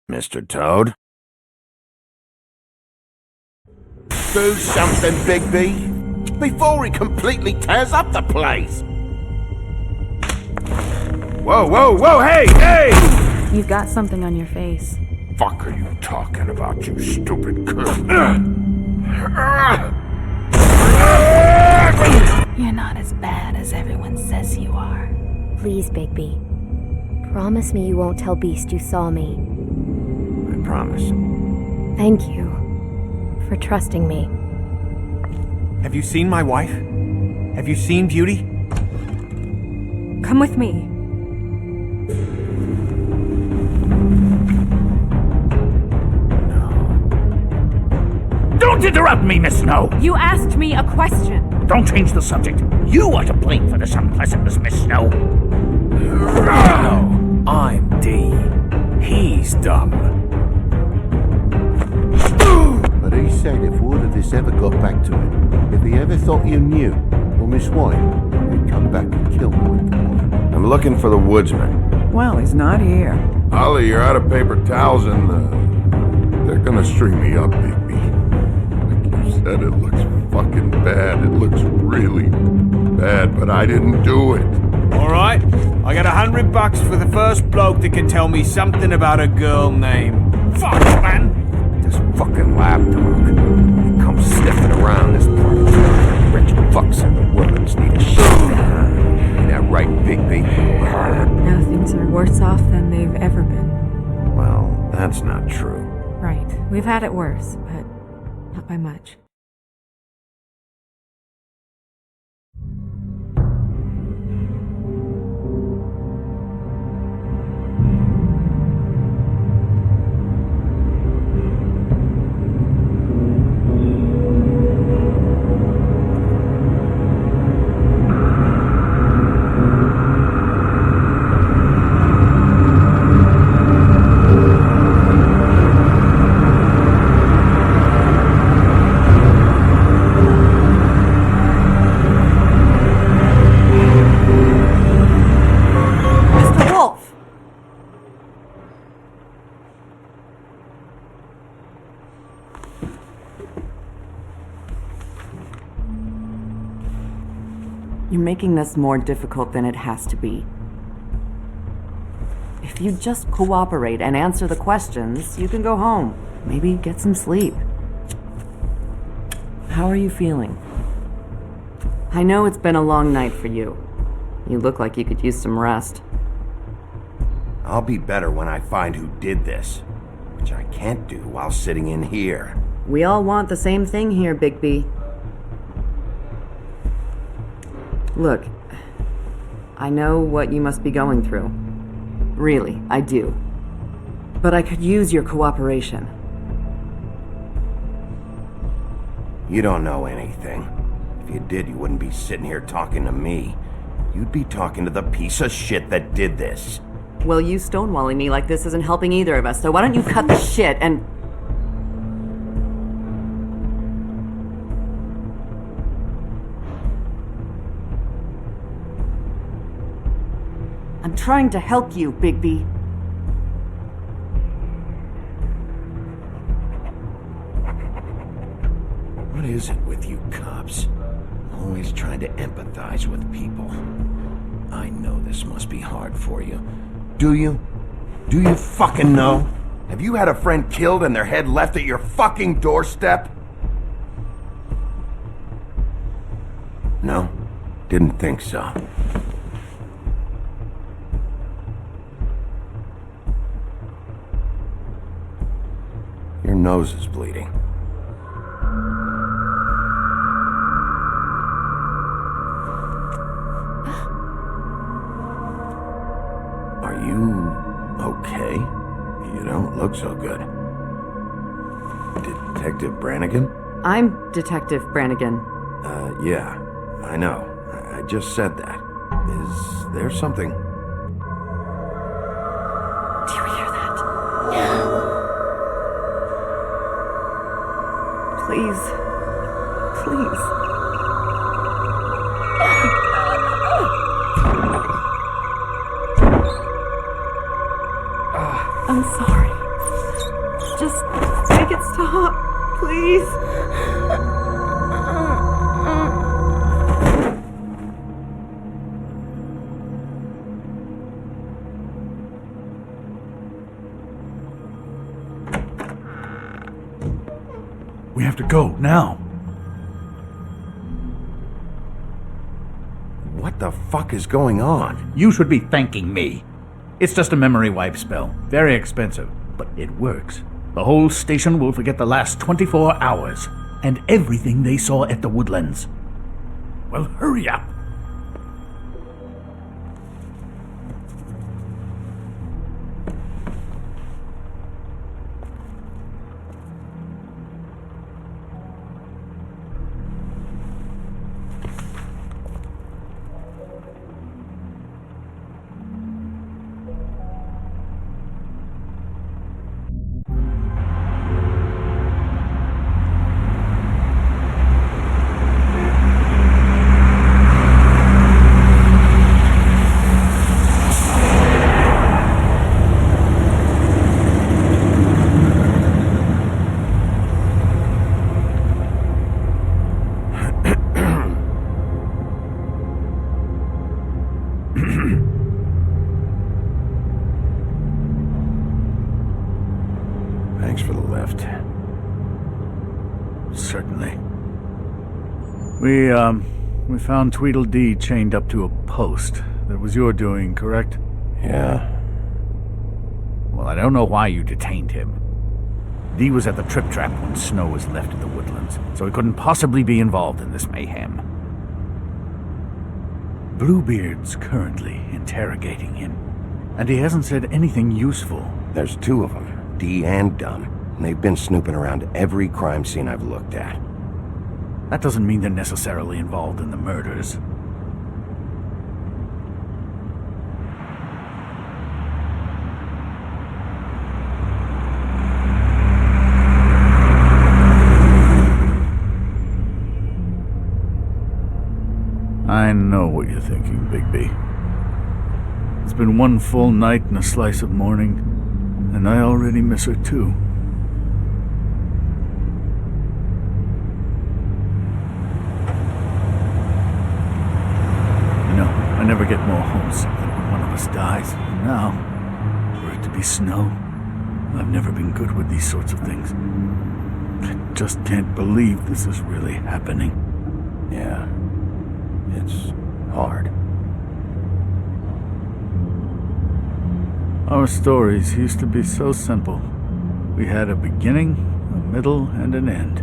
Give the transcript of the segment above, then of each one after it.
Mr. Toad? Do something, Bigby, before he completely tears up the place! Whoa, whoa, whoa, hey, hey! You've got something on your face. Fuck are you talking about, you stupid cunt? You're not as bad as everyone says you are. Please, Bigby. Promise me you won't tell Beast you saw me. I promise. Thank you for trusting me. Have you seen my wife? Have you seen Beauty? Come with me. Don't interrupt me, Miss Snow! You asked me a question. Don't change the subject. You are to blame for this unpleasantness, Miss Snow. No, I'm D. He's dumb. But he said if word of this ever got back to him, if he ever thought you knew, or Miss White, he'd come back and kill White Boy. I'm looking for the woodsman. Well, he's not here. Ollie, you're out of paper towels and, they're gonna string me up, Bigby. Like you said, it looks fucking bad. It looks really bad, but I didn't do it. Alright, I got $100 for the first bloke that can tell me something about a girl named... Fuck, man! This fucking lapdog. He comes sniffing around this part of town. Rich fucks and the women's need a shit. Ain't that right, Bigby? Now things are worse off than they've ever been. Well, that's not true. Right. We've had it worse, but not by much. You're making this more difficult than it has to be. If you just cooperate and answer the questions, you can go home. Maybe get some sleep. How are you feeling? I know it's been a long night for you. You look like you could use some rest. I'll be better when I find who did this, which I can't do while sitting in here. We all want the same thing here, Bigby. Look, I know what you must be going through. Really, I do. But I could use your cooperation. You don't know anything. If you did, you wouldn't be sitting here talking to me. You'd be talking to the piece of shit that did this. Well, you stonewalling me like this isn't helping either of us, so why don't you cut the shit and... I'm trying to help you, Bigby. What is it with you cops? Always trying to empathize with people. I know this must be hard for you. Do you? Do you fucking know? Have you had a friend killed and their head left at your fucking doorstep? No? Didn't think so. Your nose is bleeding. Are you okay? You don't look so good. Detective Brannigan? I'm Detective Brannigan. Yeah, I know. I just said that. Is there something? Do you hear that? Please. Please. I'm sorry. Just make it stop, please. We have to go, now. What the fuck is going on? You should be thanking me. It's just a memory wipe spell. Very expensive, but it works. The whole station will forget the last 24 hours, and everything they saw at the Woodlands. Well, hurry up. Thanks for the lift. Certainly. We found Tweedledee chained up to a post. That was your doing, correct? Yeah. Well, I don't know why you detained him. Dee was at the Trip Trap when Snow was left in the Woodlands, so he couldn't possibly be involved in this mayhem. Bluebeard's currently interrogating him, and he hasn't said anything useful. There's two of them, Dee and Dunn, and they've been snooping around every crime scene I've looked at. That doesn't mean they're necessarily involved in the murders. I know what you're thinking, Bigby. It's been one full night and a slice of morning, and I already miss her too. You know, I never get more homesick than when one of us dies. And now, for it to be Snow, I've never been good with these sorts of things. I just can't believe this is really happening. Yeah. It's hard. Our stories used to be so simple. We had a beginning, a middle, and an end.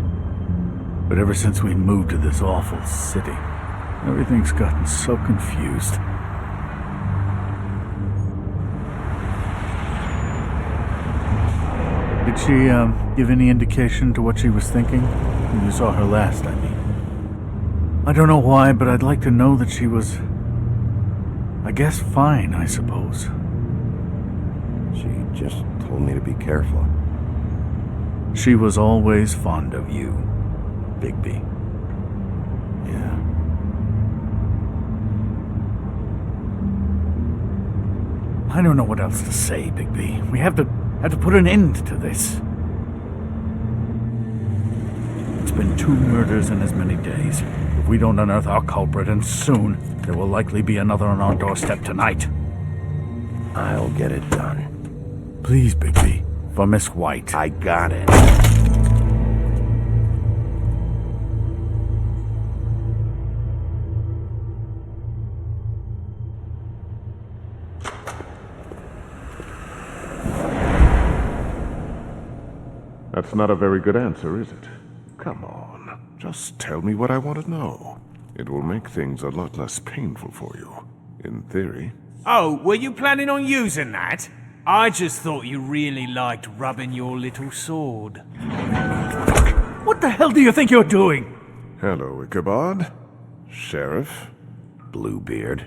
But ever since we moved to this awful city, everything's gotten so confused. Did she, give any indication to what she was thinking? When you saw her last, I mean. I don't know why, but I'd like to know that she was, I guess, fine, I suppose. She just told me to be careful. She was always fond of you, Bigby. Yeah. I don't know what else to say, Bigby. We have to put an end to this. It's been 2 murders in as many days. If we don't unearth our culprit, and soon, there will likely be another on our doorstep tonight. I'll get it done. Please, Bigby, for Miss White. I got it. That's not a very good answer, is it? Come on, just tell me what I want to know. It will make things a lot less painful for you, in theory. Oh, were you planning on using that? I just thought you really liked rubbing your little sword. What the hell do you think you're doing? Hello, Ichabod. Sheriff. Bluebeard.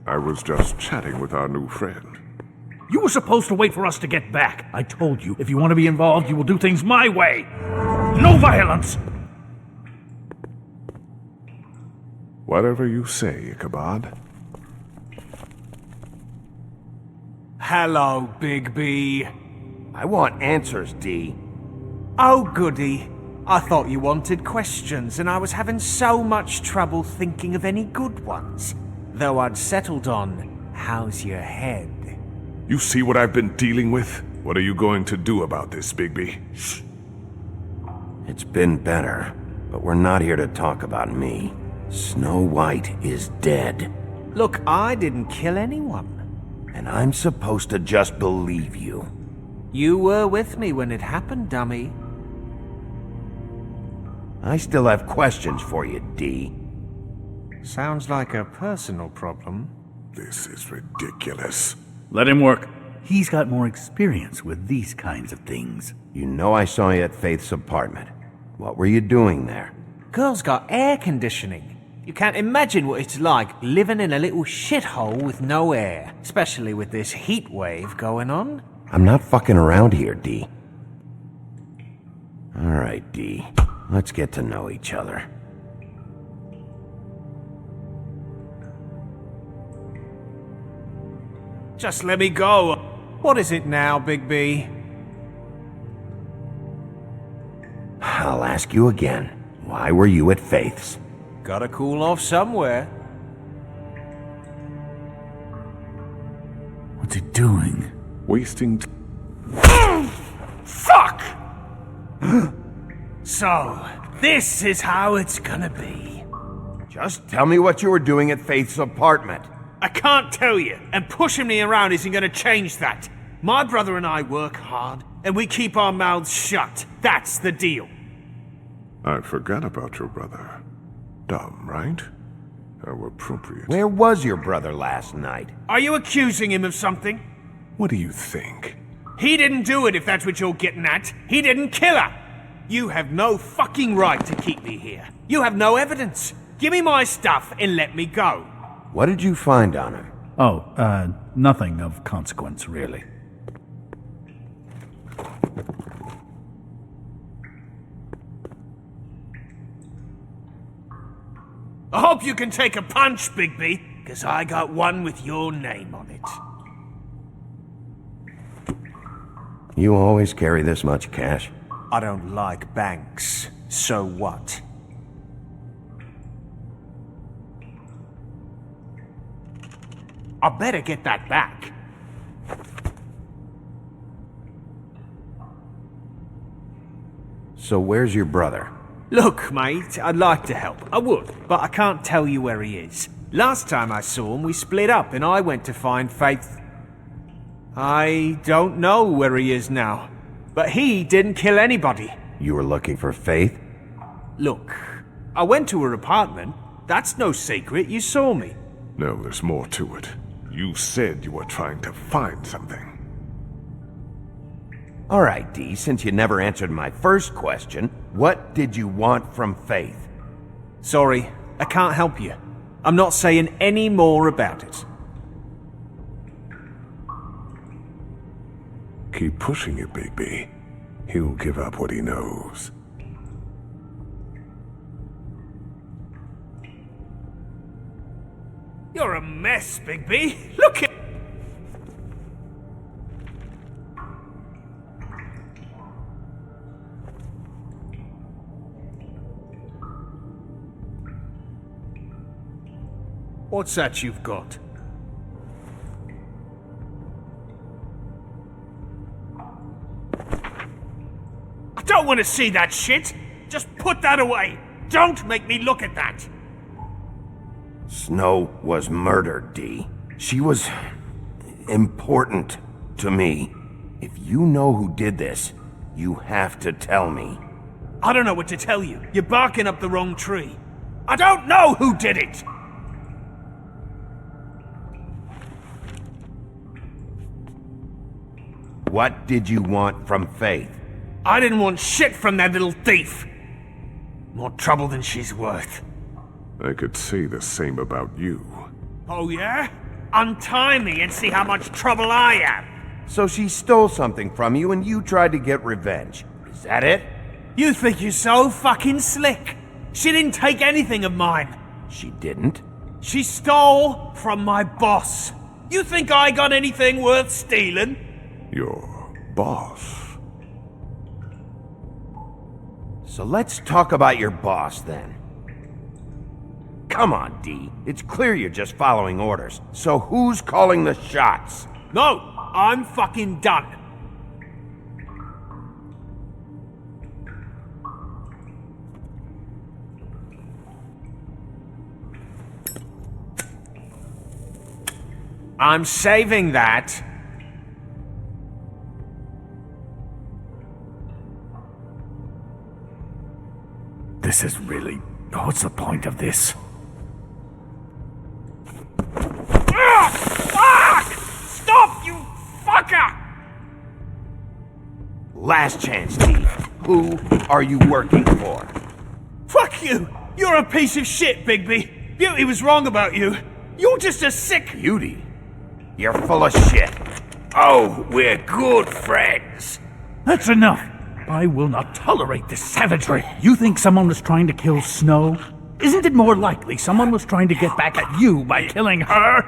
I was just chatting with our new friend. You were supposed to wait for us to get back. I told you, if you want to be involved, you will do things my way. No violence! Whatever you say, Ichabod. Hello, Bigby. I want answers, D. Oh, goody. I thought you wanted questions, and I was having so much trouble thinking of any good ones. Though I'd settled on, how's your head? You see what I've been dealing with? What are you going to do about this, Bigby? Shh. It's been better, but we're not here to talk about me. Snow White is dead. Look, I didn't kill anyone. And I'm supposed to just believe you. You were with me when it happened, dummy. I still have questions for you, D. Sounds like a personal problem. This is ridiculous. Let him work. He's got more experience with these kinds of things. You know I saw you at Faith's apartment. What were you doing there? Girl's got air conditioning. You can't imagine what it's like living in a little shithole with no air, especially with this heat wave going on. I'm not fucking around here, D. Alright, D. Let's get to know each other. Just let me go. What is it now, Bigby? I'll ask you again. Why were you at Faith's? Gotta cool off somewhere. What's he doing? Wasting Fuck! So, this is how it's gonna be. Just tell me what you were doing at Faith's apartment. I can't tell you, and pushing me around isn't gonna change that. My brother and I work hard, and we keep our mouths shut. That's the deal. I forgot about your brother. Dumb, right? How appropriate. Where was your brother last night? Are you accusing him of something? What do you think? He didn't do it, if that's what you're getting at. He didn't kill her. You have no fucking right to keep me here. You have no evidence. Give me my stuff and let me go. What did you find on him? Oh, nothing of consequence, really. I hope you can take a punch, Bigby, because I got one with your name on it. You always carry this much cash? I don't like banks. So what? I better get that back. So where's your brother? Look, mate, I'd like to help. I would, but I can't tell you where he is. Last time I saw him, we split up and I went to find Faith. I don't know where he is now, but he didn't kill anybody. You were looking for Faith? Look, I went to her apartment. That's no secret, you saw me. No, there's more to it. You said you were trying to find something. Alright, D, since you never answered my first question, what did you want from Faith? Sorry, I can't help you. I'm not saying any more about it. Keep pushing it, Bigby. He'll give up what he knows. You're a mess, Bigby. Look at... What's that you've got? I don't want to see that shit! Just put that away! Don't make me look at that! Snow was murdered, D. She was important to me. If you know who did this, you have to tell me. I don't know what to tell you. You're barking up the wrong tree. I don't know who did it! What did you want from Faith? I didn't want shit from that little thief. More trouble than she's worth. I could say the same about you. Oh yeah? untie me and see how much trouble I am. So she stole something from you and you tried to get revenge. Is that it? You think you're so fucking slick? She didn't take anything of mine. She didn't? She stole from my boss. You think I got anything worth stealing? Your boss. So let's talk about your boss then. Come on, D. It's clear you're just following orders. So who's calling the shots? No, I'm fucking done. I'm saving that. This is really... What's the point of this? Fuck! Stop, you fucker! Last chance, D. Who are you working for? Fuck you! You're a piece of shit, Bigby. Beauty was wrong about you. You're just a sick... Beauty? You're full of shit. Oh, we're good friends. That's enough. I will not tolerate this savagery. You think someone was trying to kill Snow? Isn't it more likely someone was trying to get back at you by killing her?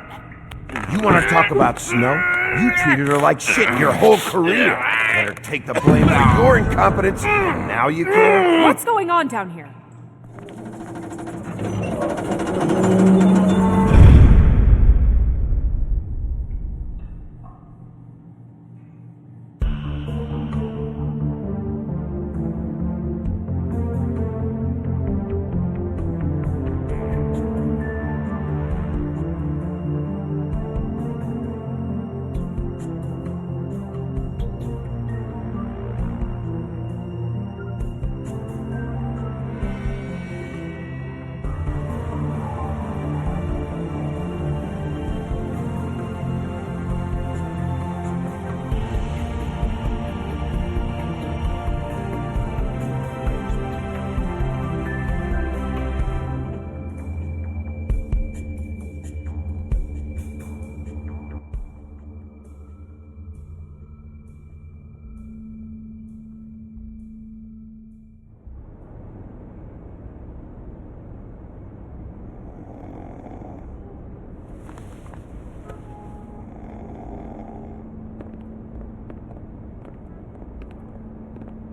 You want to talk about Snow? You treated her like shit your whole career. Let her take the blame for your incompetence, and now you care? What's going on down here?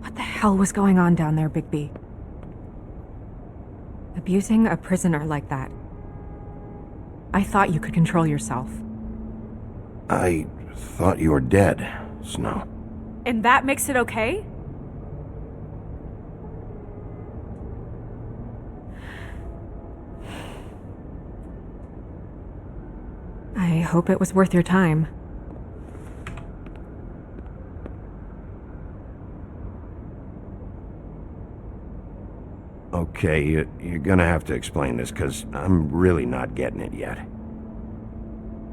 What the hell was going on down there, Bigby? Abusing a prisoner like that. I thought you could control yourself. I thought you were dead, Snow. And that makes it okay? I hope it was worth your time. Okay, you're gonna have to explain this, because I'm really not getting it yet.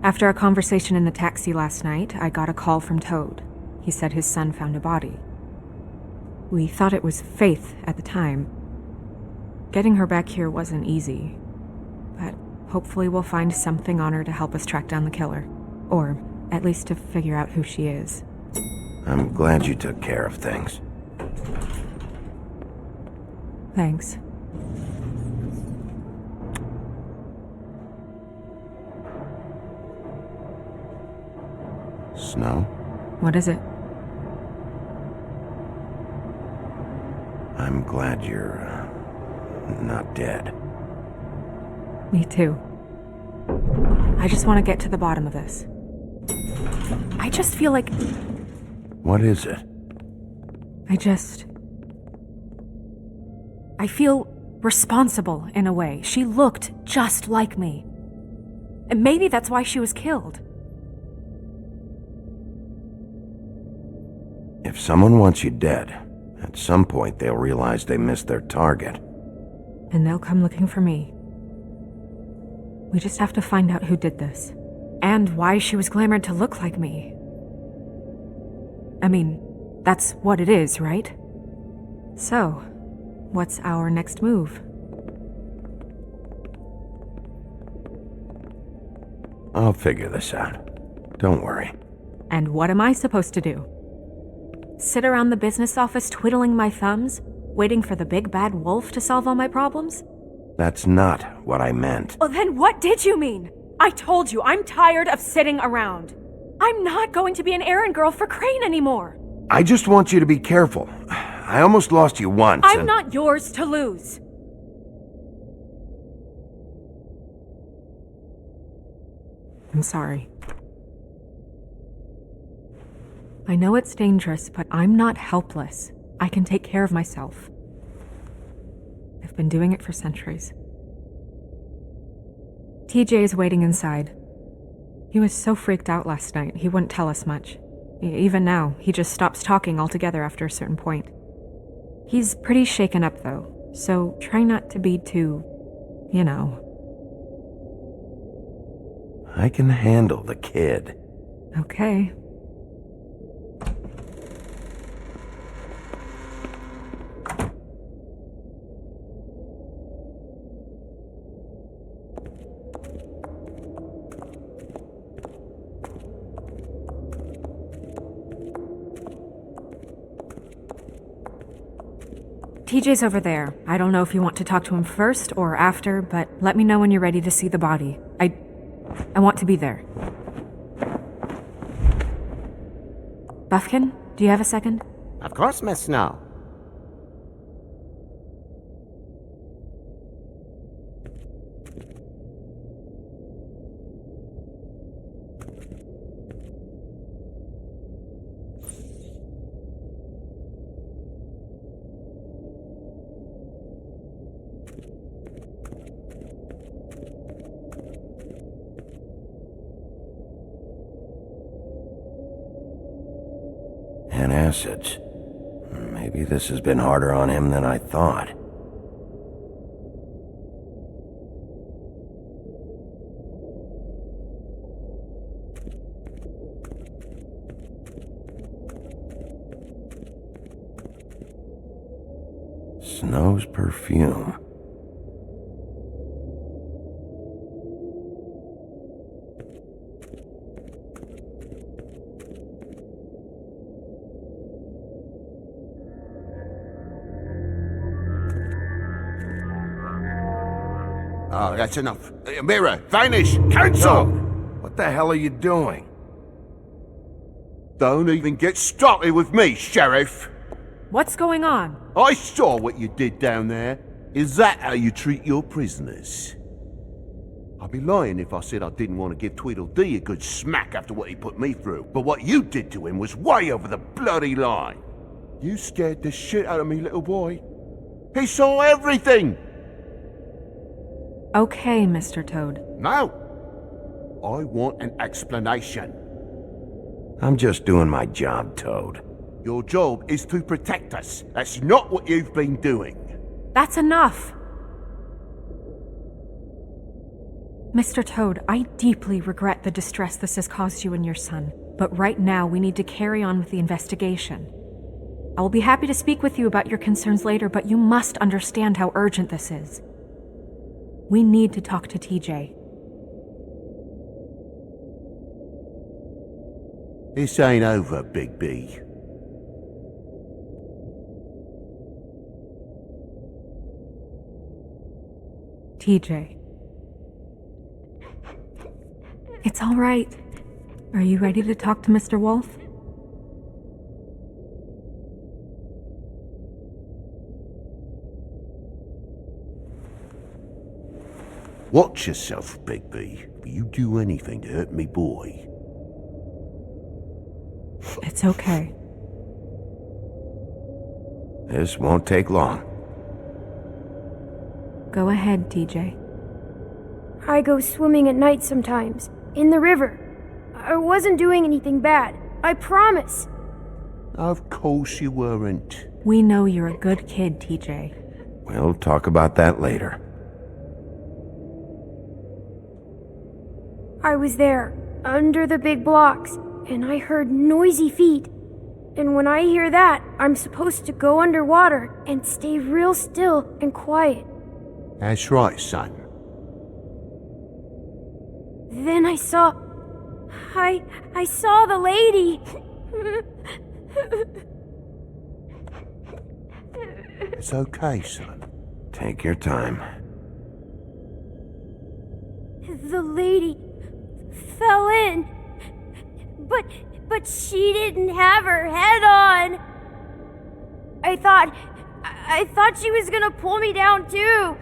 After our conversation in the taxi last night, I got a call from Toad. He said his son found a body. We thought it was Faith at the time. Getting her back here wasn't easy, but hopefully we'll find something on her to help us track down the killer. Or at least to figure out who she is. I'm glad you took care of things. Thanks. Snow? What is it? I'm glad you're not dead. Me too. I just want to get to the bottom of this. I just feel like... What is it? I feel responsible in a way. She looked just like me. And maybe that's why she was killed. If someone wants you dead, at some point they'll realize they missed their target. And they'll come looking for me. We just have to find out who did this. And why she was glamored to look like me. I mean, that's what it is, right? So, what's our next move? I'll figure this out. Don't worry. And what am I supposed to do? Sit around the business office twiddling my thumbs, waiting for the big bad wolf to solve all my problems? That's not what I meant. Well, then what did you mean? I told you, I'm tired of sitting around. I'm not going to be an errand girl for Crane anymore. I just want you to be careful. I almost lost you once. I'm not yours to lose. I'm sorry. I know it's dangerous, but I'm not helpless. I can take care of myself. I've been doing it for centuries. TJ is waiting inside. He was so freaked out last night, he wouldn't tell us much. Even now, he just stops talking altogether after a certain point. He's pretty shaken up, though, so try not to be too, you know. I can handle the kid. Okay. TJ's over there. I don't know if you want to talk to him first or after, but let me know when you're ready to see the body. I want to be there. Buffkin, do you have a second? Of course, Miss Snow. And acids. Maybe this has been harder on him than I thought. Snow's perfume. Oh, that's enough. Mirror, vanish, cancel! What the hell are you doing? Don't even get started with me, Sheriff. What's going on? I saw what you did down there. Is that how you treat your prisoners? I'd be lying if I said I didn't want to give Tweedledee a good smack after what he put me through. But what you did to him was way over the bloody line. You scared the shit out of me, little boy. He saw everything! Okay, Mr. Toad. Now, I want an explanation. I'm just doing my job, Toad. Your job is to protect us. That's not what you've been doing. That's enough! Mr. Toad, I deeply regret the distress this has caused you and your son, but right now we need to carry on with the investigation. I will be happy to speak with you about your concerns later, but you must understand how urgent this is. We need to talk to TJ. This ain't over, Big B. TJ. It's all right. Are you ready to talk to Mr. Wolf? Watch yourself, Big B. If you do anything to hurt me, boy. It's okay. This won't take long. Go ahead, TJ. I go swimming at night sometimes, in the river. I wasn't doing anything bad, I promise. Of course you weren't. We know you're a good kid, TJ. We'll talk about that later. I was there, under the big blocks, and I heard noisy feet. And when I hear that, I'm supposed to go underwater and stay real still and quiet. That's right, son. Then I saw... I saw the lady. It's okay, son. Take your time. The lady fell in. But she didn't have her head on. I thought she was gonna pull me down too.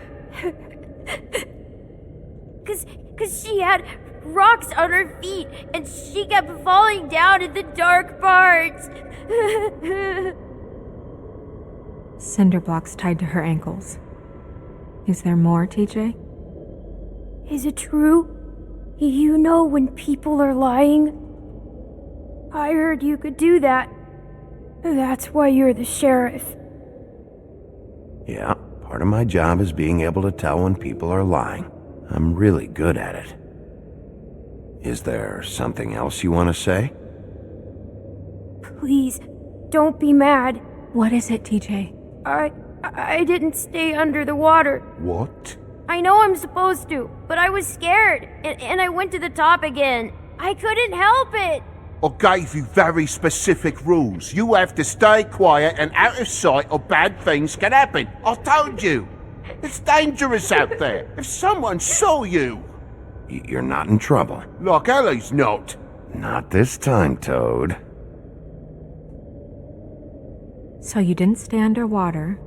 Cause she had rocks on her feet and she kept falling down in the dark parts. Cinder blocks tied to her ankles. Is there more, TJ? Is it true? You know when people are lying? I heard you could do that. That's why you're the sheriff. Yeah, part of my job is being able to tell when people are lying. I'm really good at it. Is there something else you want to say? Please, don't be mad. What is it, TJ? I didn't stay under the water. What? I know I'm supposed to, but I was scared, and I went to the top again. I couldn't help it. I gave you very specific rules. You have to stay quiet and out of sight or bad things can happen. I told you. It's dangerous out there. If someone saw you... You're not in trouble. Like Ellie's not. Not this time, Toad. So you didn't stay underwater.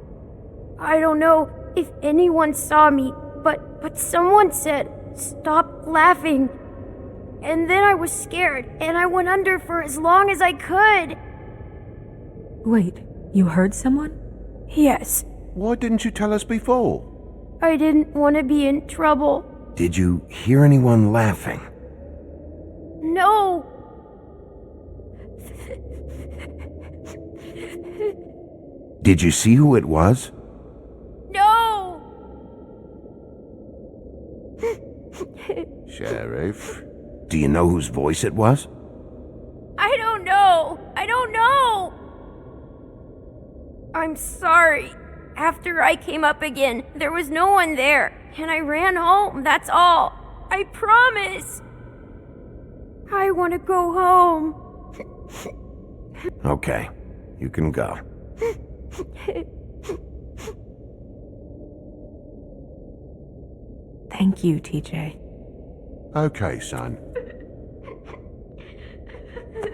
I don't know if anyone saw me, but someone said, "Stop laughing." And then I was scared, and I went under for as long as I could. Wait, you heard someone? Yes, Why didn't you tell us before? I didn't want to be in trouble. Did you hear anyone laughing? No! Did you see who it was? No! Sheriff? Do you know whose voice it was? I don't know! I don't know! I'm sorry. After I came up again, there was no one there, and I ran home, that's all. I promise! I want to go home. Okay, you can go. Thank you, TJ. Okay, son.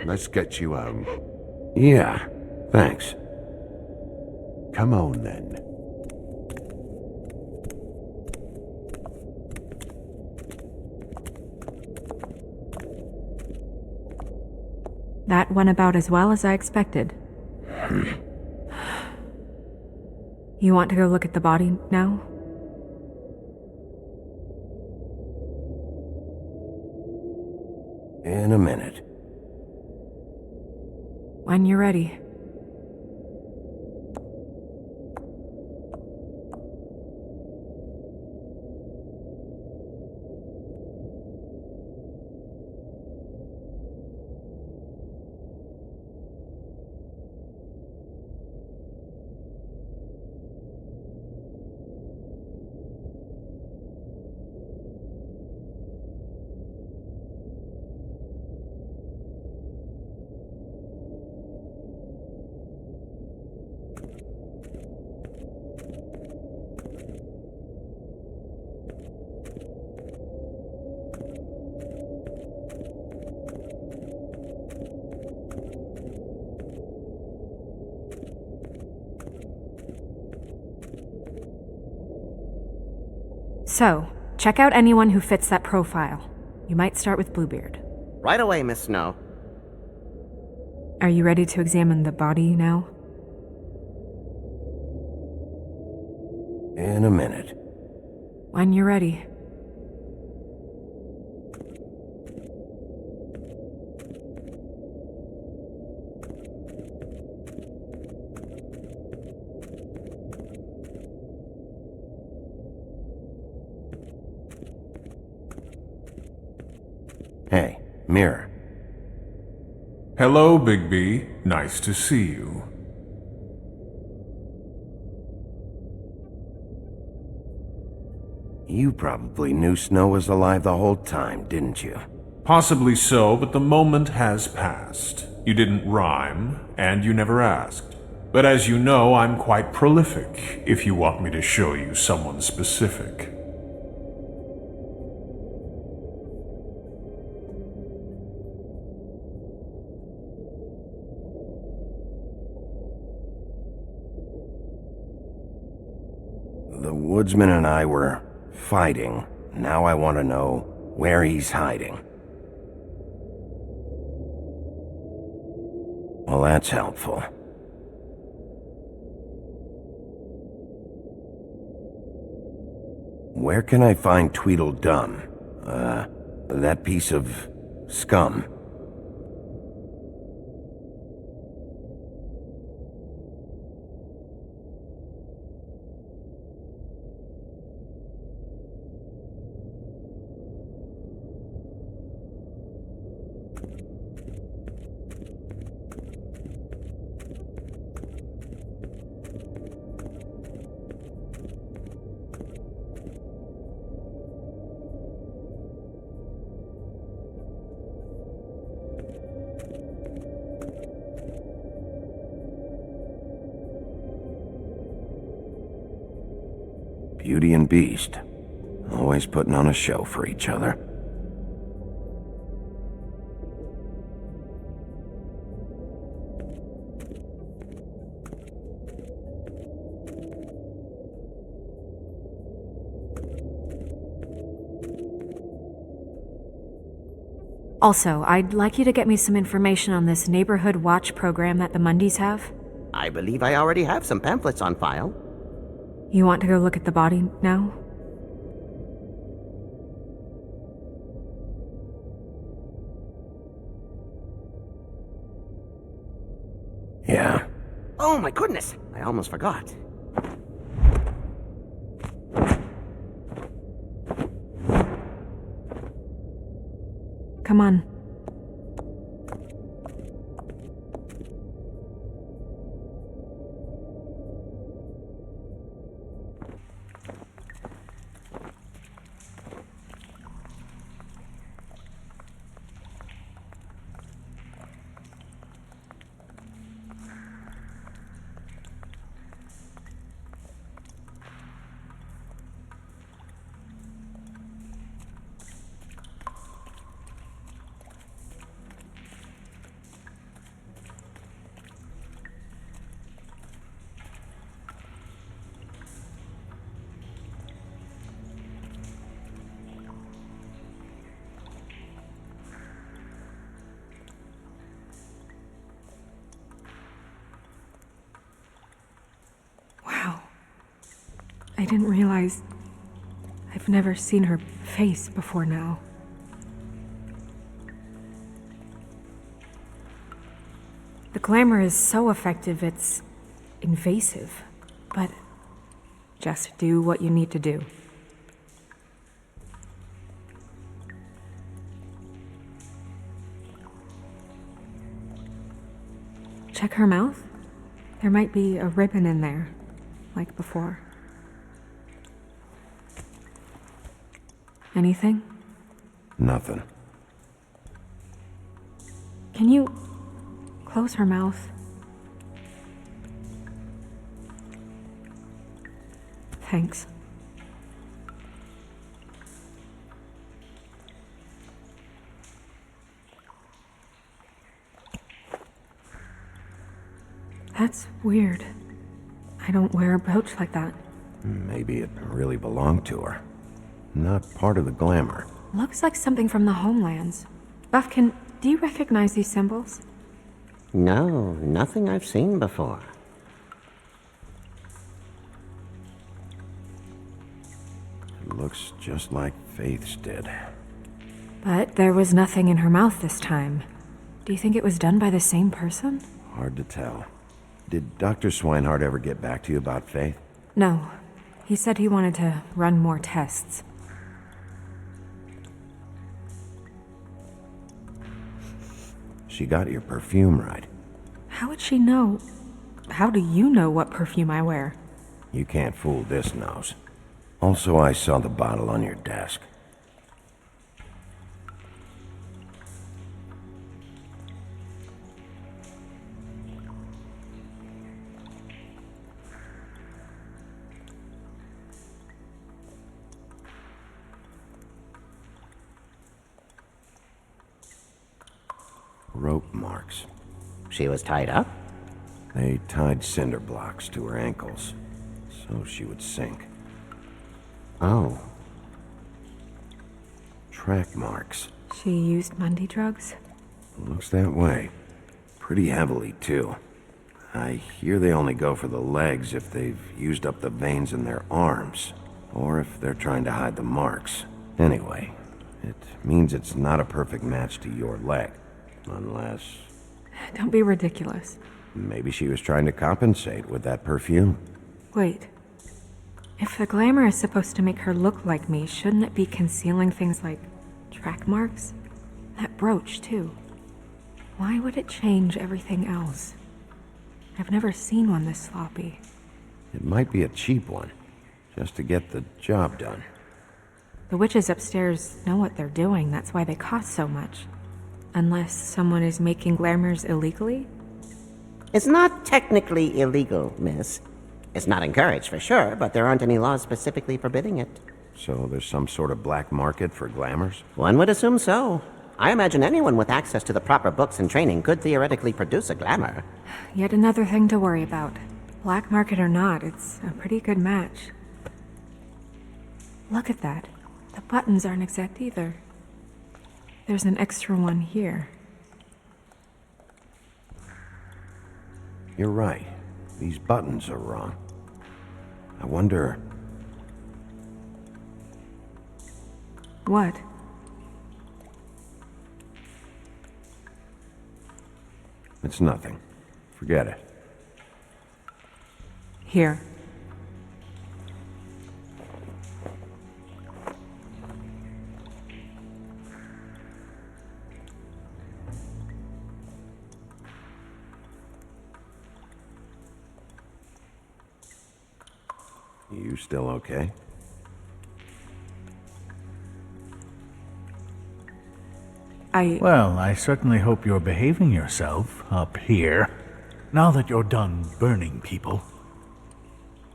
Let's get you home. Yeah, thanks. Come on, then. That went about as well as I expected. You want to go look at the body now? In a minute. When you're ready. So, check out anyone who fits that profile. You might start with Bluebeard. Right away, Miss Snow. Are you ready to examine the body now? In a minute. When you're ready. Hey, Mirror. Hello, Bigby. Nice to see you. You probably knew Snow was alive the whole time, didn't you? Possibly so, but the moment has passed. You didn't rhyme, and you never asked. But as you know, I'm quite prolific, if you want me to show you someone specific. The woodsman and I were fighting. Now I want to know where he's hiding. Well, that's helpful. Where can I find Tweedledum? That piece of scum. Beauty and Beast. Always putting on a show for each other. Also, I'd like you to get me some information on this neighborhood watch program that the Mundys have. I believe I already have some pamphlets on file. You want to go look at the body now? Yeah. Oh my goodness! I almost forgot. Come on. I didn't realize I've never seen her face before now. The glamour is so effective, it's invasive. But just do what you need to do. Check her mouth. There might be a ribbon in there, like before. Anything? Nothing. Can you close her mouth? Thanks. That's weird. I don't wear a brooch like that. Maybe it really belonged to her. Not part of the glamour. Looks like something from the homelands. Buffkin, do you recognize these symbols? No, nothing I've seen before. It looks just like Faith's did. But there was nothing in her mouth this time. Do you think it was done by the same person? Hard to tell. Did Dr. Swinehart ever get back to you about Faith? No. He said he wanted to run more tests. She got your perfume right. How would she know? How do you know what perfume I wear? You can't fool this nose. Also, I saw the bottle on your desk. Rope marks. She was tied up? They tied cinder blocks to her ankles, so she would sink. Oh. Track marks. She used Mundy drugs? Looks that way. Pretty heavily, too. I hear they only go for the legs if they've used up the veins in their arms, or if they're trying to hide the marks. Anyway, it means it's not a perfect match to your leg. Unless... Don't be ridiculous. maybe she was trying to compensate with that perfume. Wait. If the glamour is supposed to make her look like me, shouldn't it be concealing things like track marks? That brooch, too. Why would it change everything else? I've never seen one this sloppy. It might be a cheap one, just to get the job done. The witches upstairs know what they're doing, that's why they cost so much. Unless someone is making glamours illegally? It's not technically illegal, miss. It's not encouraged for sure, but there aren't any laws specifically forbidding it. So there's some sort of black market for glamours? One would assume so. I imagine anyone with access to the proper books and training could theoretically produce a glamour. Yet another thing to worry about. Black market or not, it's a pretty good match. Look at that. The buttons aren't exact either. There's an extra one here. You're right. These buttons are wrong. I wonder... What? It's nothing. Forget it. Here. You still okay? Well, I certainly hope you're behaving yourself up here, now that you're done burning people.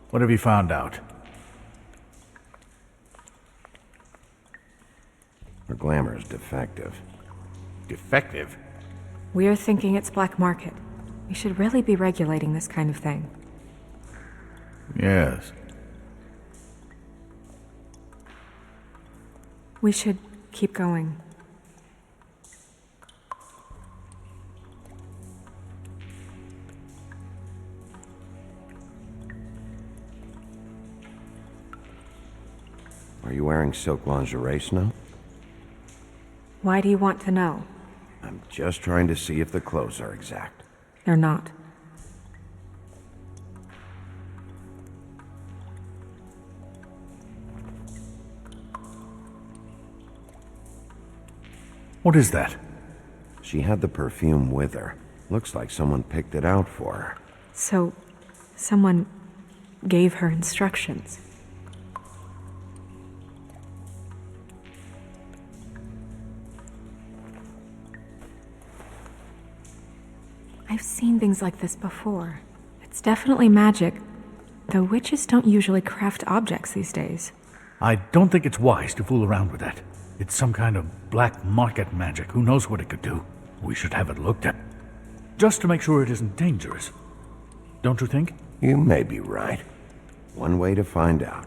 What have you found out? Her glamour's defective. Defective? We're thinking it's black market. We should really be regulating this kind of thing. Yes. We should keep going. Are you wearing silk lingerie, Snow? Why do you want to know? I'm just trying to see if the clothes are exact. They're not. What is that? She had the perfume with her. Looks like someone picked it out for her. So, someone gave her instructions. I've seen things like this before. It's definitely magic, though witches don't usually craft objects these days. I don't think it's wise to fool around with that. It's some kind of black market magic. Who knows what it could do? We should have it looked at. Just to make sure it isn't dangerous. Don't you think? You may be right. One way to find out.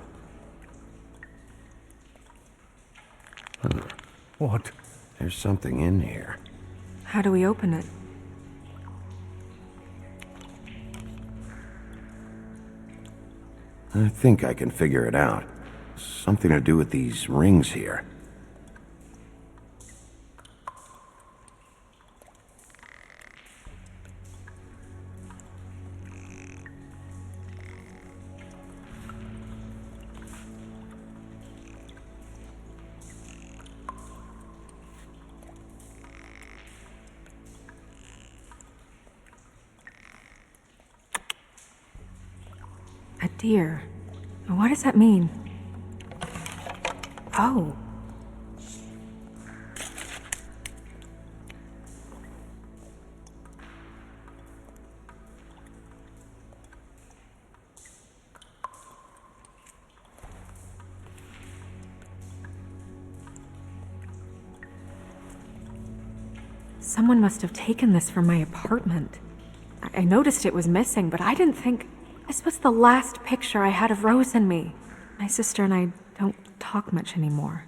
What? There's something in here. How do we open it? I think I can figure it out. Something to do with these rings here. A deer. What does that mean? Oh. Someone must have taken this from my apartment. I noticed it was missing, but I didn't think... This was the last picture I had of Rose and me. My sister and I don't talk much anymore.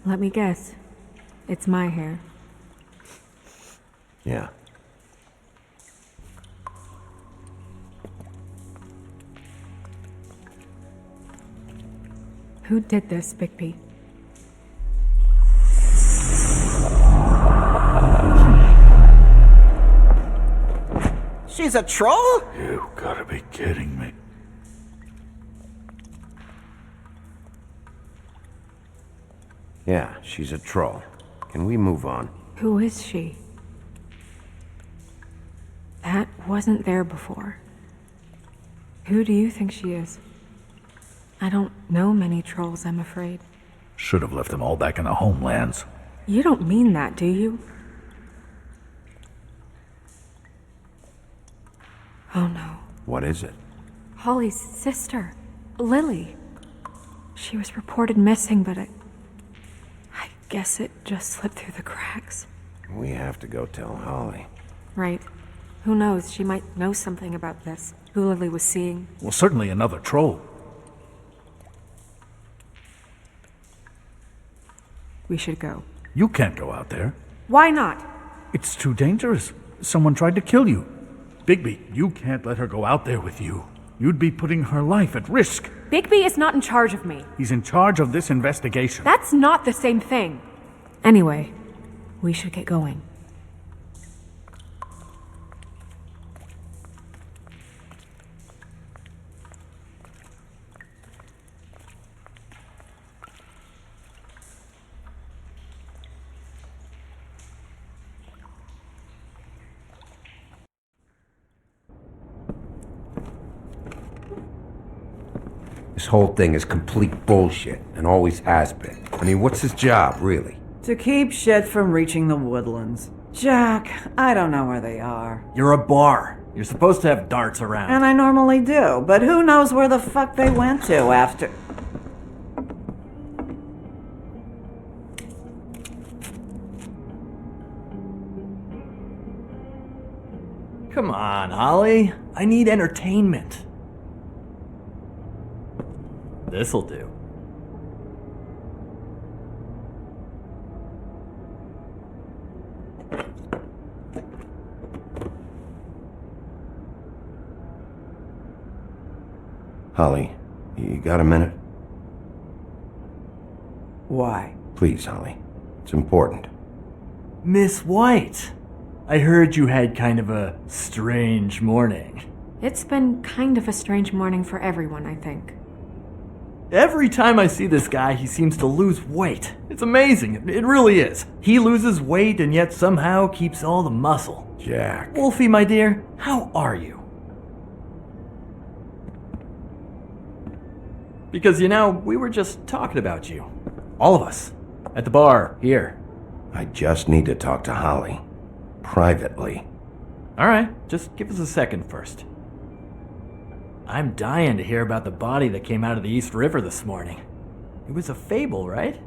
Let me guess. It's my hair. Yeah. Who did this, Bigby? She's a troll? You gotta be kidding me. Yeah, she's a troll. Can we move on? Who is she? That wasn't there before. Who do you think she is? I don't know many trolls, I'm afraid. Should have left them all back in the homelands. You don't mean that, do you? Oh no. What is it? Holly's sister, Lily. She was reported missing, but I guess it just slipped through the cracks. We have to go tell Holly. Right. Who knows? She might know something about this. Who Lily was seeing. Well, certainly another troll. We should go. You can't go out there. Why not? It's too dangerous. Someone tried to kill you. Bigby, you can't let her go out there with you. You'd be putting her life at risk. Bigby is not in charge of me. He's in charge of this investigation. That's not the same thing. Anyway, we should get going. This whole thing is complete bullshit, and always has been. I mean, what's his job, really? To keep shit from reaching the woodlands. Jack, I don't know where they are. You're a bar. You're supposed to have darts around. And I normally do, but who knows where the fuck they went to after... Come on, Holly. I need entertainment. This'll do. Holly, you got a minute? Why? Please, Holly. It's important. Miss White, I heard you had kind of a strange morning. It's been kind of a strange morning for everyone, I think. Every time I see this guy, he seems to lose weight. It's amazing. It really is. He loses weight and yet somehow keeps all the muscle. Jack. Wolfie, my dear, how are you? Because, you know, we were just talking about you. All of us. At the bar, here. I just need to talk to Holly. Privately. Alright, just give us a second first. I'm dying to hear about the body that came out of the East River this morning. It was a fable, right?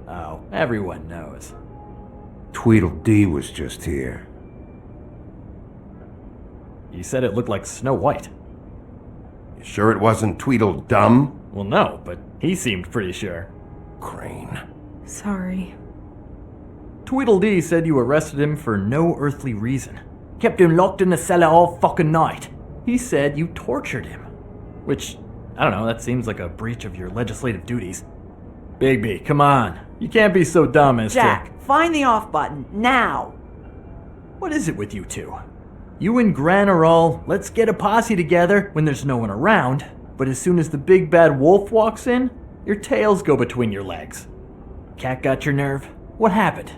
Oh, everyone knows. Tweedledee was just here. You said it looked like Snow White. You sure it wasn't Tweedledum? Well, no, but he seemed pretty sure. Crane. Sorry. Tweedledee said you arrested him for no earthly reason. Kept him locked in the cellar all fucking night. He said you tortured him. Which, I don't know, that seems like a breach of your legislative duties. Bigby, come on. You can't be so dumb as Jack, find the off button, now! What is it with you two? You and Gran are all, let's get a posse together when there's no one around, but as soon as the big bad wolf walks in, your tails go between your legs. Cat got your nerve? What happened?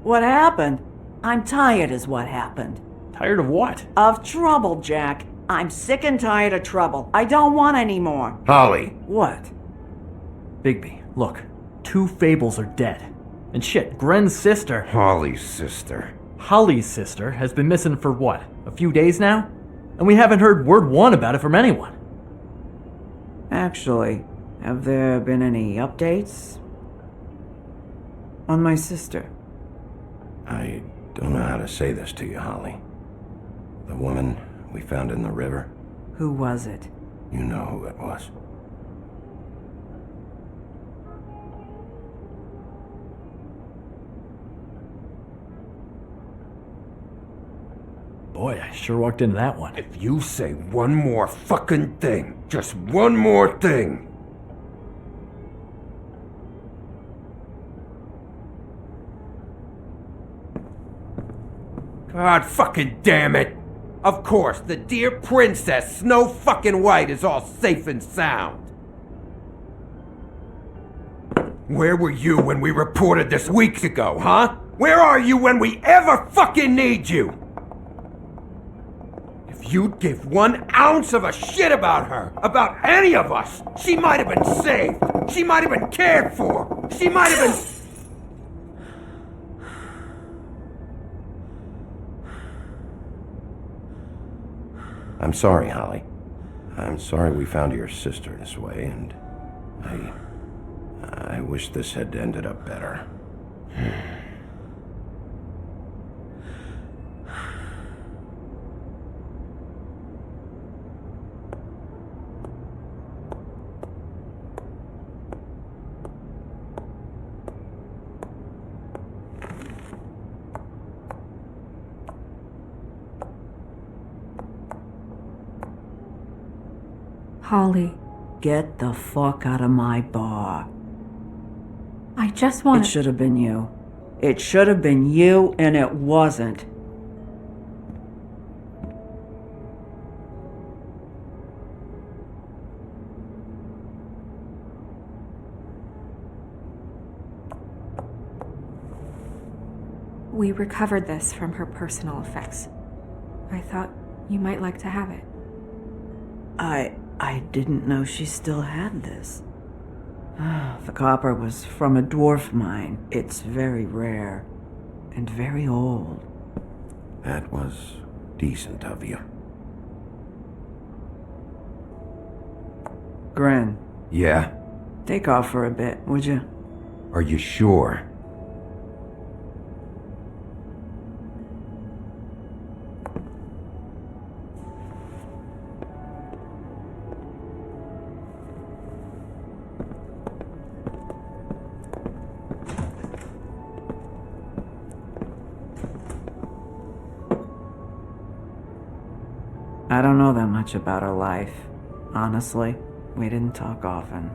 What happened? I'm tired is what happened. Tired of what? Of trouble, Jack. I'm sick and tired of trouble. I don't want any more. Holly! What? Bigby, look. 2 Fables are dead. And shit, Gren's sister, Holly's sister. Holly's sister, has been missing for what? A few days now? And we haven't heard word one about it from anyone. Actually, have there been any updates on my sister? I don't know how to say this to you, Holly. The woman we found in the river, Who was it? you know who it was. Boy, I sure walked into that one. If you say one more fucking thing, just one more thing. God fucking damn it! Of course, the dear princess, Snow fucking White, is all safe and sound. Where were you when we reported this weeks ago, huh? Where are you when we ever fucking need you? If you'd give 1 ounce of a shit about her, about any of us, she might have been saved. She might have been cared for. She might have been... I'm sorry, Holly. I'm sorry we found your sister this way, and I wish this had ended up better. Holly, Get the fuck out of my bar. I just want It should have been you. It should have been you, and it wasn't. We recovered this from her personal effects. I thought you might like to have it. I didn't know she still had this. The copper was from a dwarf mine. It's very rare and very old. That was decent of you. Gren, Yeah? take off for a bit, would you? Are you sure? I don't know that much about her life. Honestly, we didn't talk often.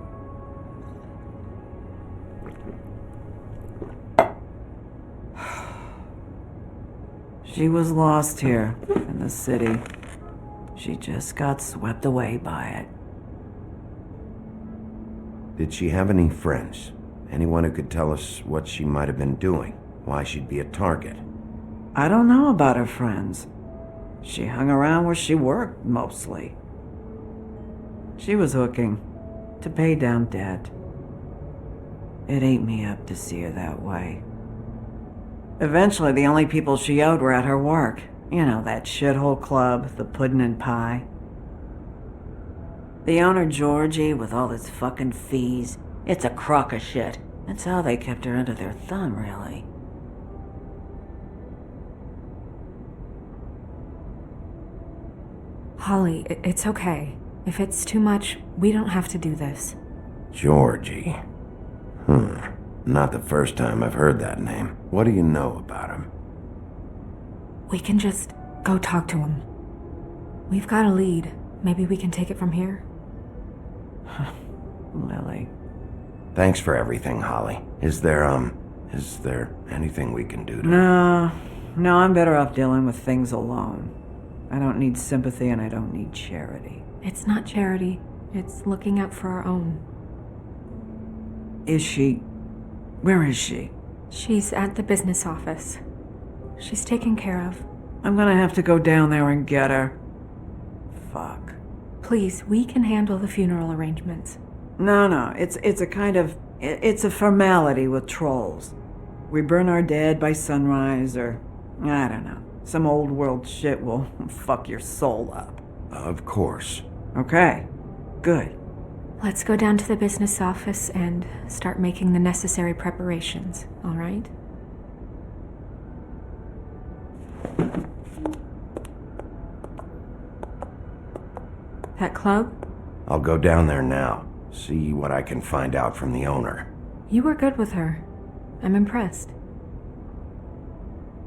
She was lost here in the city. She just got swept away by it. Did she have any friends? Anyone who could tell us what she might have been doing? Why she'd be a target? I don't know about her friends. She hung around where she worked, mostly. She was hooking to pay down debt. It ate me up to see her that way. Eventually, the only people she owed were at her work. You know, that shithole club, the Puddin' and Pie. The owner, Georgie, with all his fucking fees, it's a crock of shit. That's how they kept her under their thumb, really. Holly, it's okay. If it's too much, we don't have to do this. Georgie. Not the first time I've heard that name. What do you know about him? We can just go talk to him. We've got a lead. Maybe we can take it from here? Lily. Thanks for everything, Holly. Is there anything we can do to... No, I'm better off dealing with things alone. I don't need sympathy and I don't need charity. It's not charity. It's looking out for our own. Is she... Where is she? She's at the business office. She's taken care of. I'm gonna have to go down there and get her. Fuck. Please, we can handle the funeral arrangements. No, it's a kind of... It's a formality with trolls. We burn our dead by sunrise, or... I don't know. Some old world shit will fuck your soul up. Of course. Okay. Good. Let's go down to the business office and start making the necessary preparations, all right? That club? I'll go down there now. See what I can find out from the owner. You were good with her. I'm impressed.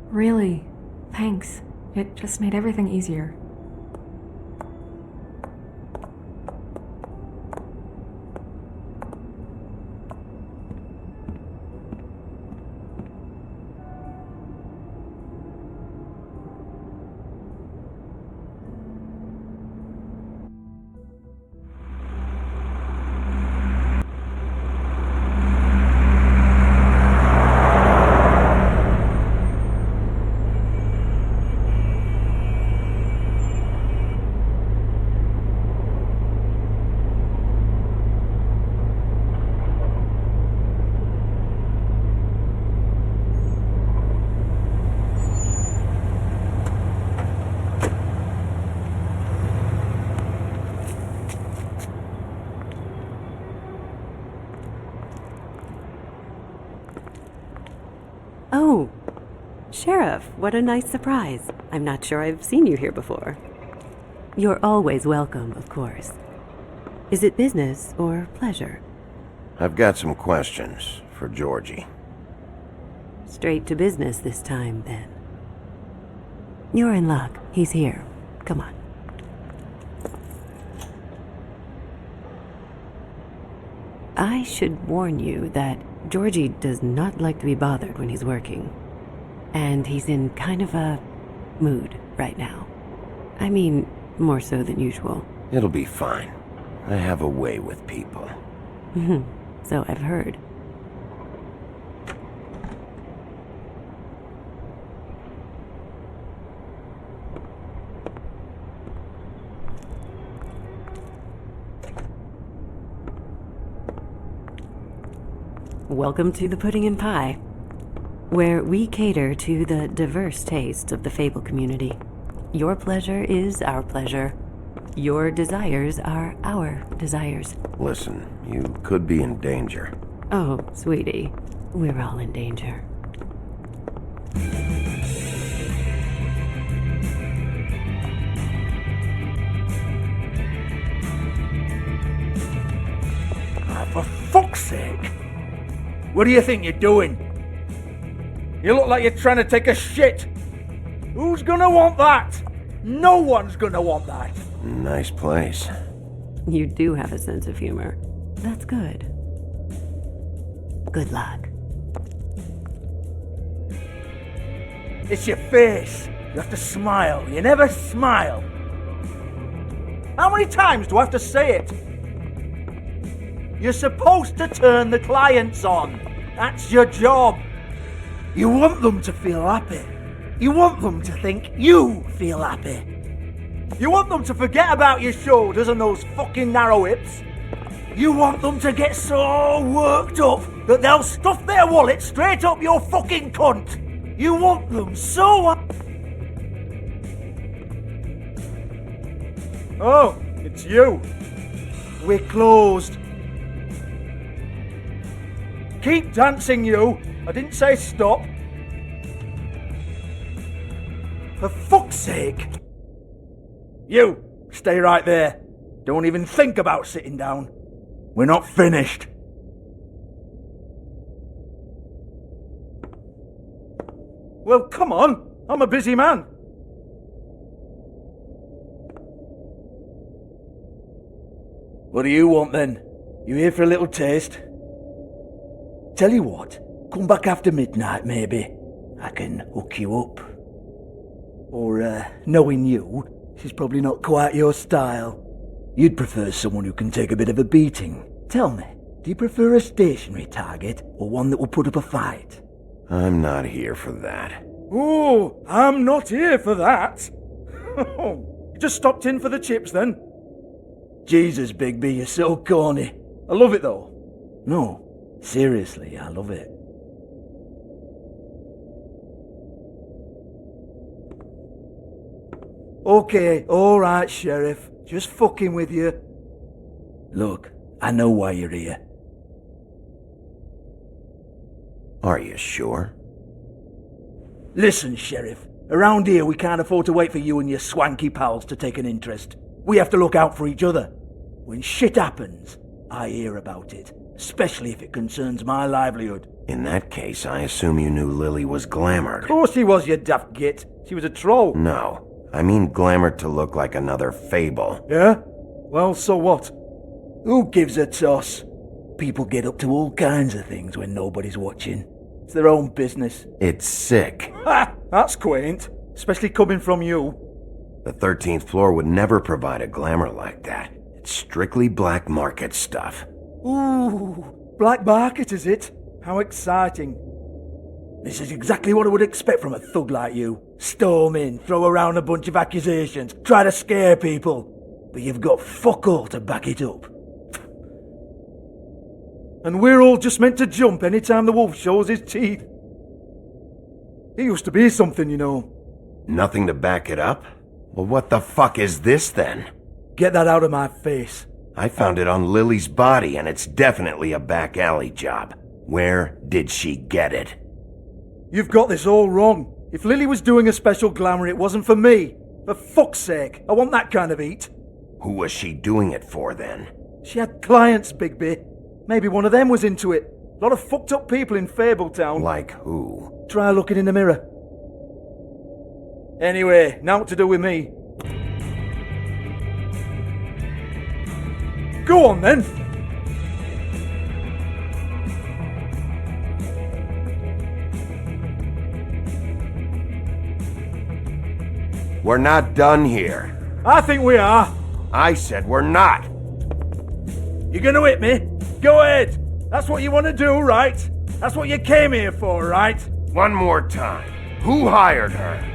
Really, thanks. It just made everything easier. Oh, Sheriff, what a nice surprise. I'm not sure I've seen you here before. You're always welcome, of course. Is it business or pleasure? I've got some questions for Georgie. Straight to business this time, then. You're in luck. He's here. Come on. I should warn you that Georgie does not like to be bothered when he's working. And he's in kind of a mood right now. I mean, more so than usual. It'll be fine. I have a way with people. So I've heard. Welcome to the Pudding and Pie, where we cater to the diverse tastes of the Fable community. Your pleasure is our pleasure. Your desires are our desires. Listen, you could be in danger. Oh, sweetie, we're all in danger. For fuck's sake! What do you think you're doing? You look like you're trying to take a shit. Who's gonna want that? No one's gonna want that. Nice place. You do have a sense of humor. That's good. Good luck. It's your face. You have to smile. You never smile. How many times do I have to say it? You're supposed to turn the clients on. That's your job. You want them to feel happy. You want them to think you feel happy. You want them to forget about your shoulders and those fucking narrow hips. You want them to get so worked up that they'll stuff their wallet straight up your fucking cunt. You want them so... Oh, it's you. We're closed. Keep dancing, you. I didn't say stop. For fuck's sake. You, stay right there. Don't even think about sitting down. We're not finished. Well, come on. I'm a busy man. What do you want then? You here for a little taste? Tell you what, come back after midnight maybe. I can hook you up. Or, knowing you, she's probably not quite your style. You'd prefer someone who can take a bit of a beating. Tell me, do you prefer a stationary target or one that will put up a fight? I'm not here for that. Oh, I'm not here for that. You just stopped in for the chips then? Jesus, Bigby, you're so corny. I love it though. No, seriously, I love it. Okay, alright, Sheriff. Just fucking with you. Look, I know why you're here. Are you sure? Listen, Sheriff. Around here, we can't afford to wait for you and your swanky pals to take an interest. We have to look out for each other. When shit happens, I hear about it, especially if it concerns my livelihood. In that case, I assume you knew Lily was glamored. Of course she was, you daft git. She was a troll. No, I mean glamored to look like another fable. Yeah? Well, so what? Who gives a toss? People get up to all kinds of things when nobody's watching. It's their own business. It's sick. Ha! That's quaint. Especially coming from you. The 13th floor would never provide a glamour like that. It's strictly black market stuff. Ooh, black market is it? How exciting. This is exactly what I would expect from a thug like you. Storm in, throw around a bunch of accusations, try to scare people. But you've got fuck all to back it up. And we're all just meant to jump any time the wolf shows his teeth. It used to be something, you know. Nothing to back it up? Well, what the fuck is this then? Get that out of my face. I found it on Lily's body, and it's definitely a back alley job. Where did she get it? You've got this all wrong. If Lily was doing a special glamour, it wasn't for me. For fuck's sake, I want that kind of eat. Who was she doing it for, then? She had clients, Bigby. Maybe one of them was into it. A lot of fucked up people in Fabletown. Like who? Try looking in the mirror. Anyway, now what to do with me? Go on then. We're not done here. I think we are. I said we're not. You're gonna hit me? Go ahead. That's what you want to do, right? That's what you came here for, right? One more time. Who hired her?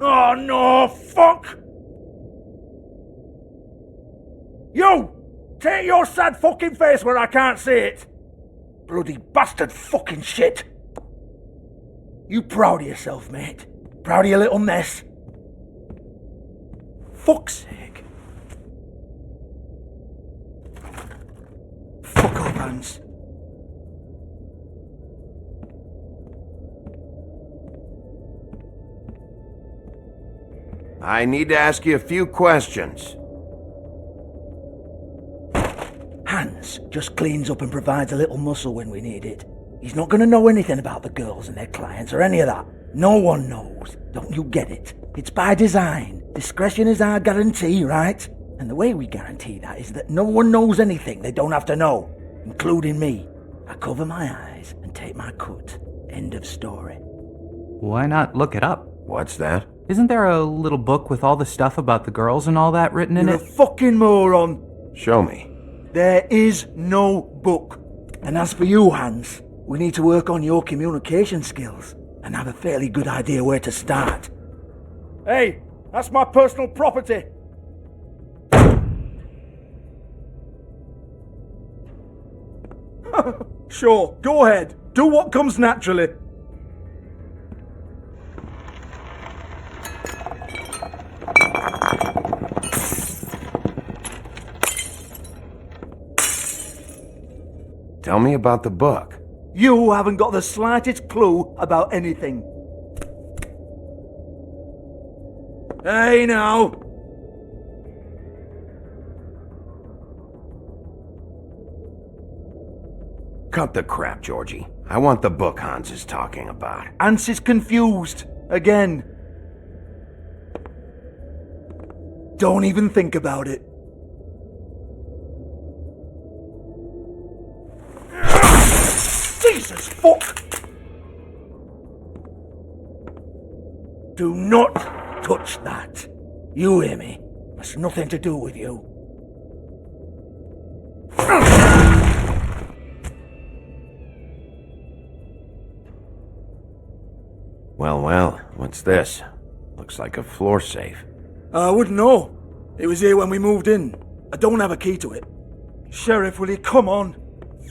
Oh no, fuck! You! Take your sad fucking face where I can't see it! Bloody bastard fucking shit! You proud of yourself, mate? Proud of your little mess? Fuck's sake. Fuck off, Hans. I need to ask you a few questions. Hans just cleans up and provides a little muscle when we need it. He's not going to know anything about the girls and their clients or any of that. No one knows. Don't you get it? It's by design. Discretion is our guarantee, right? And the way we guarantee that is that no one knows anything they don't have to know, including me. I cover my eyes and take my cut. End of story. Why not look it up? What's that? Isn't there a little book with all the stuff about the girls and all that written in You're it? a fucking moron. Show me. There is no book. And as for you, Hans, we need to work on your communication skills and have a fairly good idea where to start. Hey, that's my personal property. Sure, go ahead. Do what comes naturally. Tell me about the book. You haven't got the slightest clue about anything. Hey now! Cut the crap, Georgie. I want the book Hans is talking about. Hans is confused. Again. Don't even think about it. Jesus fuck! Do not touch that. You hear me? That's nothing to do with you. Well, what's this? Looks like a floor safe. I wouldn't know. It was here when we moved in. I don't have a key to it. Sheriff, will you come on?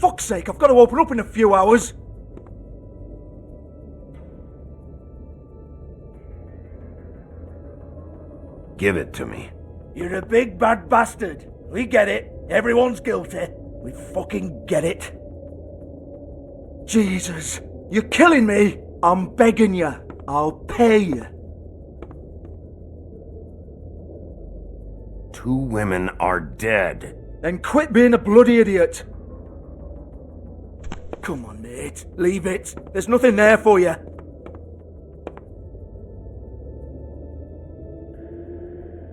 Fuck's sake, I've got to open up in a few hours. Give it to me. You're a big bad bastard. We get it. Everyone's guilty. We fucking get it. Jesus, you're killing me. I'm begging you. I'll pay you. 2 women are dead. Then quit being a bloody idiot. Come on, mate. Leave it. There's nothing there for you.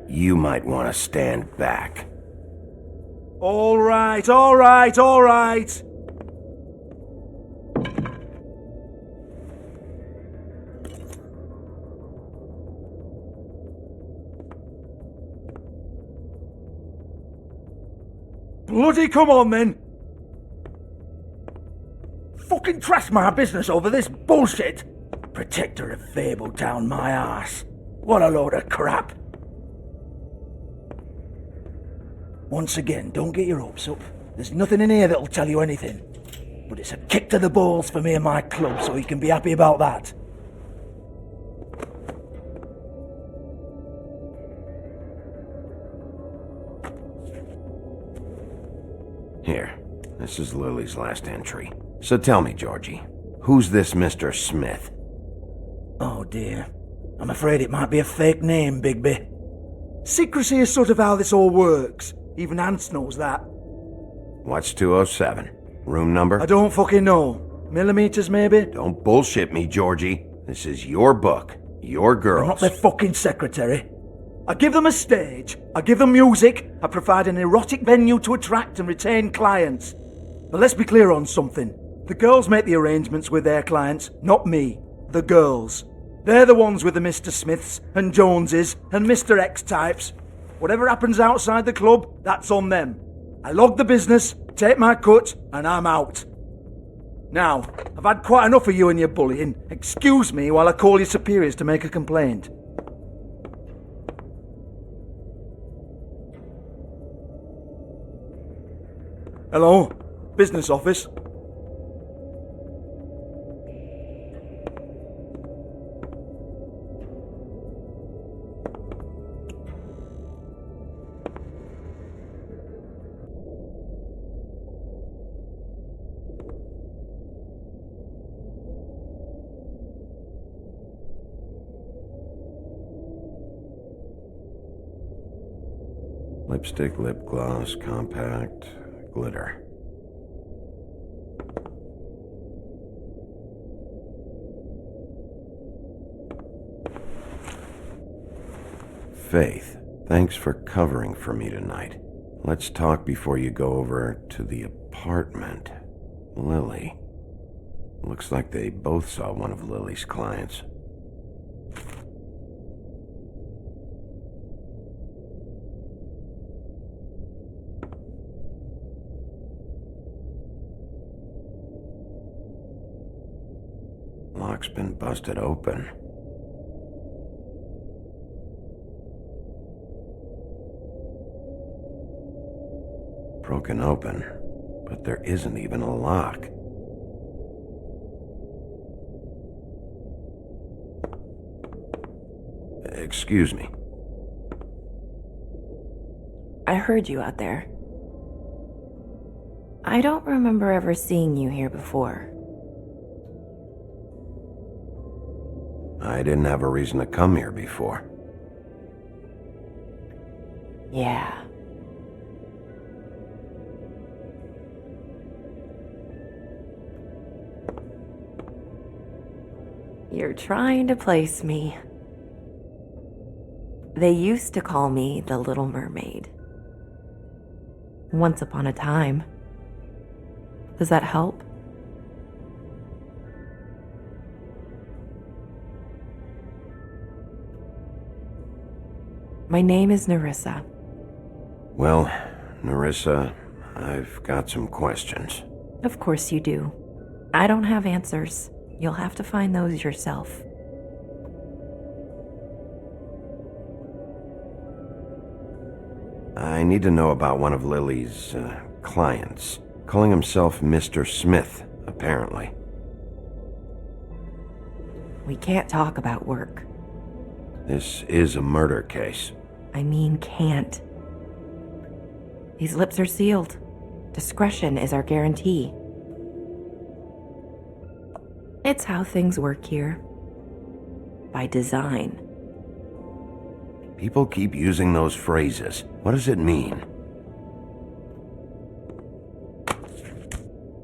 You might want to stand back. All right, all right, all right. Bloody come on then! Fucking trash my business over this bullshit! Protector of Fabletown, my ass. What a load of crap! Once again, don't get your hopes up. There's nothing in here that'll tell you anything. But it's a kick to the balls for me and my club, so you can be happy about that. Here, this is Lily's last entry. So tell me, Georgie, who's this Mr. Smith? Oh dear. I'm afraid it might be a fake name, Bigby. Secrecy is sort of how this all works. Even Ants knows that. What's 207? Room number? I don't fucking know. Millimeters, maybe? Don't bullshit me, Georgie. This is your book. Your girls. I'm not their fucking secretary. I give them a stage, I give them music, I provide an erotic venue to attract and retain clients. But let's be clear on something. The girls make the arrangements with their clients, not me. The girls. They're the ones with the Mr. Smiths and Joneses and Mr. X types. Whatever happens outside the club, that's on them. I log the business, take my cut, and I'm out. Now, I've had quite enough of you and your bullying. Excuse me while I call your superiors to make a complaint. Hello? Business office? Lipstick, lip gloss, compact, glitter. Faith, thanks for covering for me tonight. Let's talk before you go over to the apartment. Lily. Looks like they both saw one of Lily's clients. Lock's been busted open. Broken open, but there isn't even a lock. Excuse me. I heard you out there. I don't remember ever seeing you here before. I didn't have a reason to come here before. Yeah. You're trying to place me. They used to call me the Little Mermaid. Once upon a time. Does that help? My name is Nerissa. Well, Nerissa, I've got some questions. Of course you do. I don't have answers. You'll have to find those yourself. I need to know about one of Lily's, clients. Calling himself Mr. Smith, apparently. We can't talk about work. This is a murder case. I mean, can't. These lips are sealed. Discretion is our guarantee. It's how things work here. By design. People keep using those phrases. What does it mean?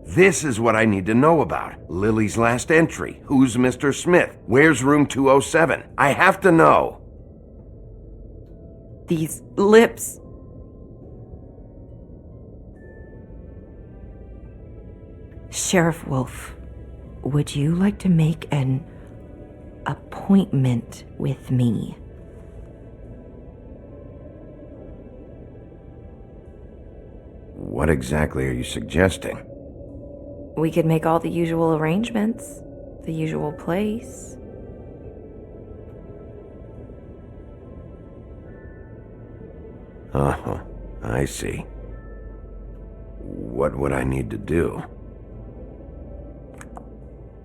This is what I need to know about. Lily's last entry. Who's Mr. Smith? Where's room 207? I have to know. These lips. Sheriff Wolf, would you like to make an appointment with me? What exactly are you suggesting? We could make all the usual arrangements, the usual place. Uh-huh, I see. What would I need to do?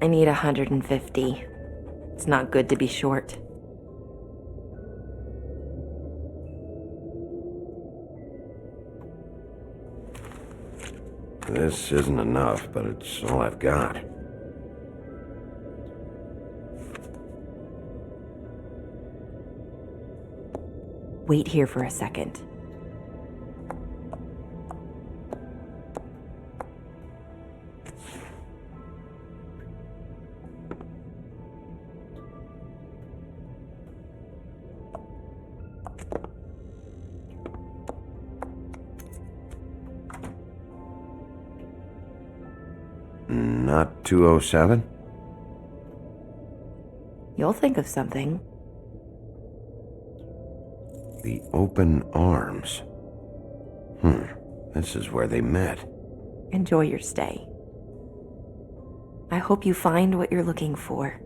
I need 150. It's not good to be short. This isn't enough, but it's all I've got. Wait here for a second. Not 207? You'll think of something. The open arms. This is where they met. Enjoy your stay. I hope you find what you're looking for.